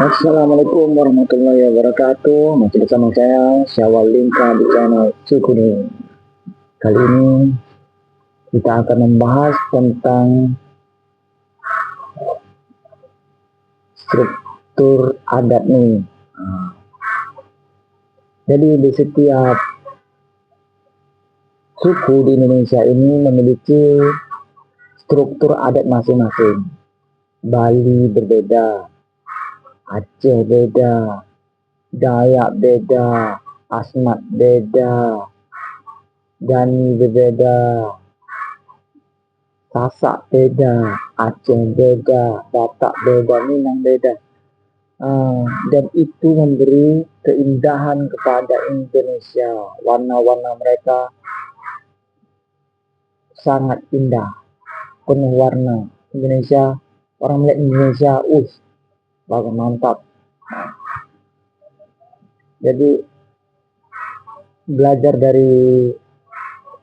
Assalamualaikum warahmatullahi wabarakatuh. Masih bersama saya Syawal Linka di channel Sukuni. Kali ini kita akan membahas tentang struktur adat nih. Jadi di setiap suku di Indonesia ini memiliki struktur adat masing-masing. Bali berbeda, Aceh beda, Dayak beda, Asmat beda, Dani berbeda, Sasak beda, Aceh beda, Batak beda, Minang beda. Dan itu memberi keindahan kepada Indonesia. Warna-warna mereka sangat indah, penuh warna. Indonesia, orang melihat Indonesia, bagus, mantap. Jadi belajar dari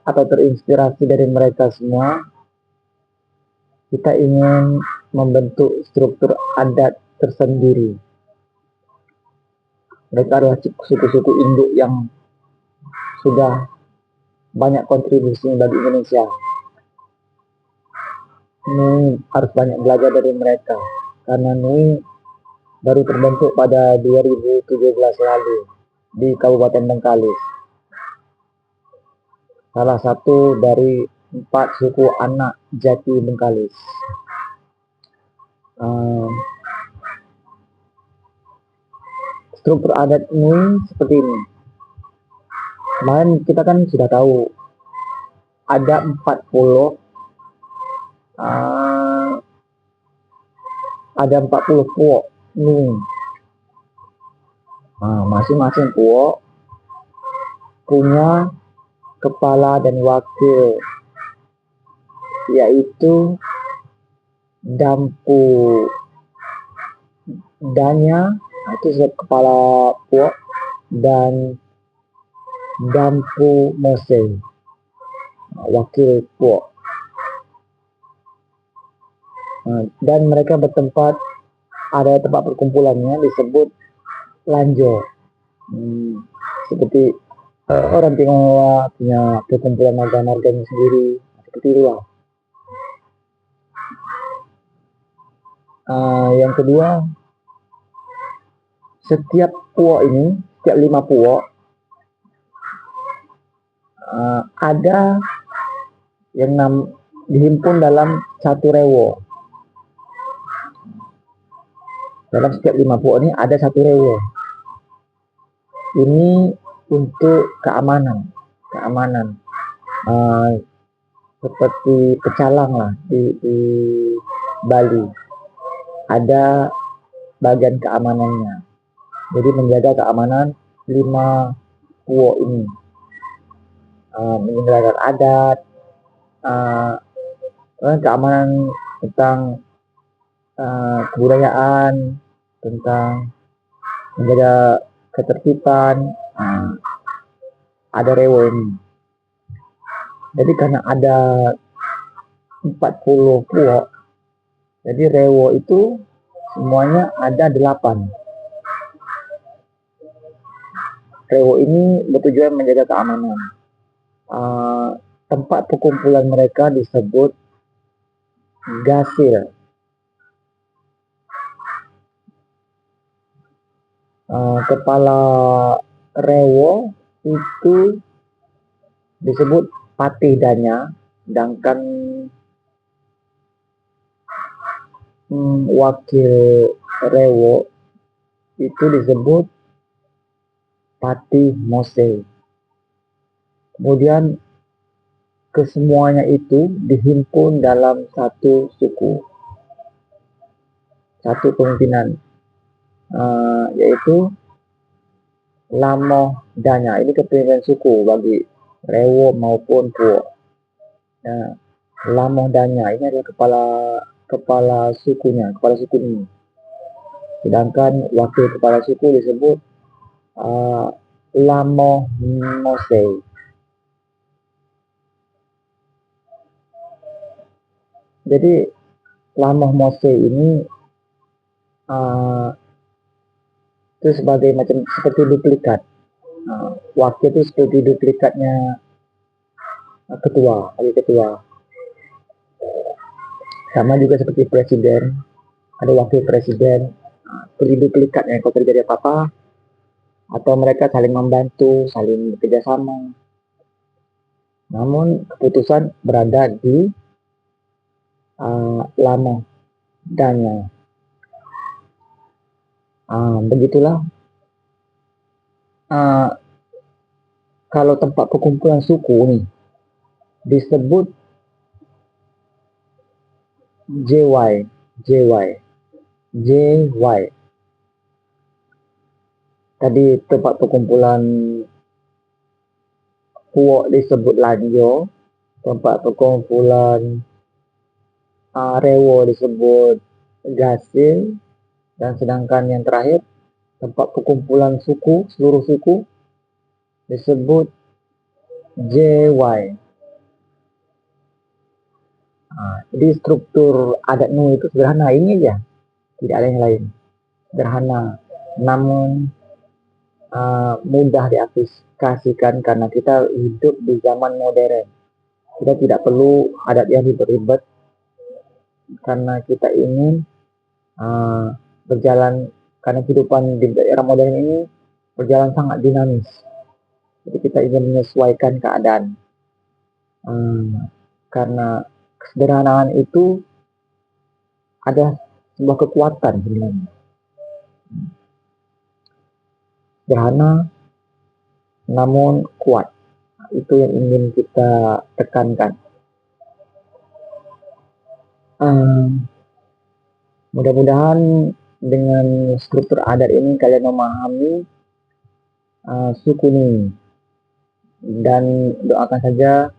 atau terinspirasi dari mereka semua, kita ingin membentuk struktur adat tersendiri. Mereka adalah suku-suku induk yang sudah banyak kontribusi bagi Indonesia. Nui harus banyak belajar dari mereka, karena Nui baru terbentuk pada 2017 lalu di Kabupaten Bengkalis. Salah satu dari 4 suku anak Jati Bengkalis. Struktur adat Nui seperti ini. Kemarin kita kan sudah tahu ada 40 puok Nui. Masing-masing puok punya kepala dan wakil, yaitu Dampu Danya, itu kepala puok, dan Dampu Mose, wakil puok. Dan mereka bertempat, ada tempat perkumpulannya disebut Lanjo. Seperti orang Tionghoa punya perkumpulan marga-marganya sendiri, seperti itu lah. Yang kedua, setiap puok ini, setiap 5 puok ada yang dihimpun dalam satu rewo. Dalam setiap 5 puok ini ada satu rewo. Ini untuk keamanan. Seperti pecalang lah di Bali. Ada bagian keamanannya. Jadi menjaga keamanan 5 puok ini. Menjaga adat, keamanan tentang kebudayaan, tentang menjaga ketertiban, ada rewo ini. Jadi karena ada 40 puok, jadi rewo itu semuanya ada 8. Rewo ini bertujuan menjaga keamanan. Tempat perkumpulan mereka disebut Gasil. Kepala rewo itu disebut Patih Danya, sedangkan wakil rewo itu disebut Patih Mose. Kemudian kesemuanya itu dihimpun dalam satu suku, satu pemimpinan, yaitu Lamoh Danya. Ini kepemimpinan suku bagi rewo maupun puok. Lamoh Danya ini adalah kepala sukunya, kepala suku ini. Sedangkan wakil kepala suku disebut Lamoh Mose. Jadi Lamoh Mose ini itu sebagai macam seperti duplikat. Wakil itu seperti duplikatnya ketua, wakil ketua. Sama juga seperti presiden, ada wakil presiden, seperti duplikatnya kalau terjadi apa-apa, atau mereka saling membantu, saling bekerja sama. Namun keputusan berada di lama dannya. Begitulah kalau tempat perkumpulan suku nih disebut JY. Tadi tempat perkumpulan Puok disebut Lanjo, tempat perkumpulan Rewo disebut Gasil, dan sedangkan yang terakhir tempat perkumpulan suku, seluruh suku disebut JY. Jadi struktur adat Nu itu sederhana, ini aja, tidak ada yang lain, sederhana, namun mudah diaplikasikan karena kita hidup di zaman modern. Kita tidak perlu adat yang ribet-ribet karena kita ingin berjalan, karena kehidupan di era modern ini berjalan sangat dinamis. Jadi kita ingin menyesuaikan keadaan. Karena kesederhanaan itu ada sebuah kekuatan sebenarnya. Sederhana namun kuat. Itu yang ingin kita tekankan. Mudah-mudahan dengan struktur adat ini kalian memahami suku ini, dan doakan saja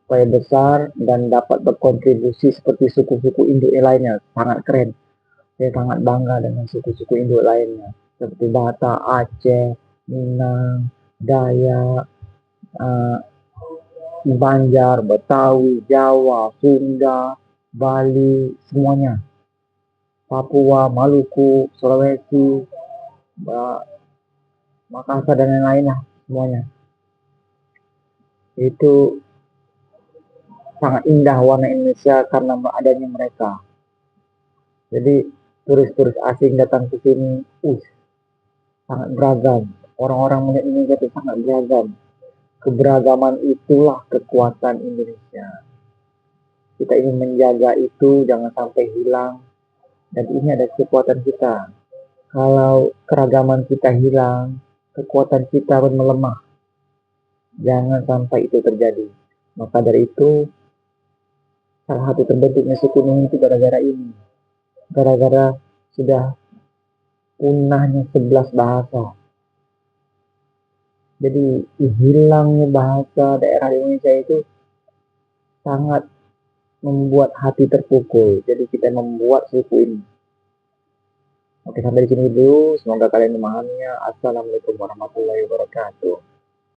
supaya besar dan dapat berkontribusi seperti suku-suku induk lainnya. Sangat keren, saya sangat bangga dengan suku-suku induk lainnya seperti Batak, Aceh, Minang, Dayak, Banjar, Betawi, Jawa, Sunda, Bali, semuanya, Papua, Maluku, Sulawesi, Makassar, dan lain-lain lah, semuanya. Itu sangat indah warna Indonesia karena adanya mereka. Jadi turis-turis asing datang ke sini, sangat beragam. Orang-orang melihat Indonesia itu sangat beragam. Keberagaman itulah kekuatan Indonesia. Kita ingin menjaga itu, jangan sampai hilang. Dan ini ada kekuatan kita. Kalau keragaman kita hilang, kekuatan kita pun melemah. Jangan sampai itu terjadi. Maka dari itu, salah satu terbentuknya suku Nung itu gara-gara ini. Gara-gara sudah punahnya 11 bahasa. Jadi hilangnya bahasa daerah Indonesia itu sangat membuat hati terpukul. Jadi kita membuat suku ini. Oke, sampai di sini dulu. Semoga kalian memahaminya. Assalamualaikum warahmatullahi wabarakatuh.